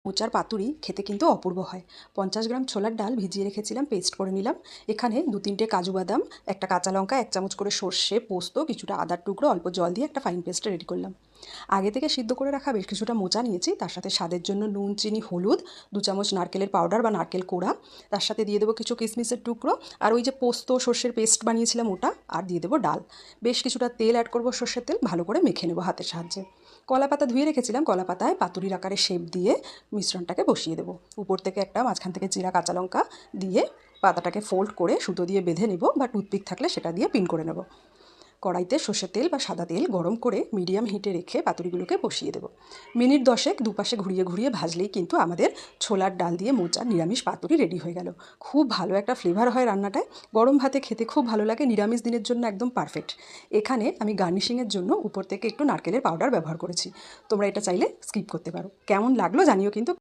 মোচার পাতুরি খেতে কিন্তু অপূর্ব হয়। 50 গ্রাম ছোলার ডাল ভিজিয়ে রেখেছিলাম, পেস্ট করে নিলাম। এখানে 2-3টে কাজু বাদাম, একটা কাঁচা লঙ্কা, 1 চামচ করে সর্ষে, পোস্ত, কিছুটা আদার টুকরো, অল্প জল দিয়ে একটা ফাইন পেস্ট রেডি করলাম। আগে থেকে সিদ্ধ করে রাখা বেশ কিছুটা মোচা নিয়েছি, তার সাথে স্বাদের জন্য নুন, চিনি, হলুদ, 2 চামচ নারকেলের পাউডার বা নারকেল কোড়া, তার সাথে দিয়ে দেবো কিছু কিশমিশের টুকরো, আর ওই যে পোস্ত সর্ষের পেস্ট বানিয়েছিলাম ওটা, আর দিয়ে দেবো ডাল। বেশ কিছুটা তেল অ্যাড করবো, সর্ষের তেল, ভালো করে মেখে নেবো হাতের সাহায্যে। কলা পাতা ধুয়ে রেখেছিলাম, কলা পাতায় পাতুরির আকারে শেপ দিয়ে মিশ্রণটাকে বসিয়ে দেবো। উপর থেকে একটা, মাঝখান থেকে চিরা কাঁচা লঙ্কা দিয়ে পাতাটাকে ফোল্ড করে সুতো দিয়ে বেঁধে নেব, বা টুথপিক থাকলে সেটা দিয়ে পিন করে নেব। কড়াইতে সর্ষের তেল বা সাদা তেল গরম করে মিডিয়াম হিটে রেখে পাতুরিগুলোকে বসিয়ে দেবো। মিনিট 10 দুপাশে ঘুরিয়ে ঘুরিয়ে ভাজলেই কিন্তু আমাদের ছোলার ডাল দিয়ে মোচার নিরামিষ পাতুরি রেডি হয়ে গেল। খুব ভালো একটা ফ্লেভার হয় রান্নাটায়, গরম ভাতে খেতে খুব ভালো লাগে, নিরামিষ দিনের জন্য একদম পারফেক্ট। এখানে আমি গার্নিশিংয়ের জন্য উপর থেকে একটু নারকেলের পাউডার ব্যবহার করেছি, তোমরা এটা চাইলে স্কিপ করতে পারো। কেমন লাগলো জানিও কিন্তু।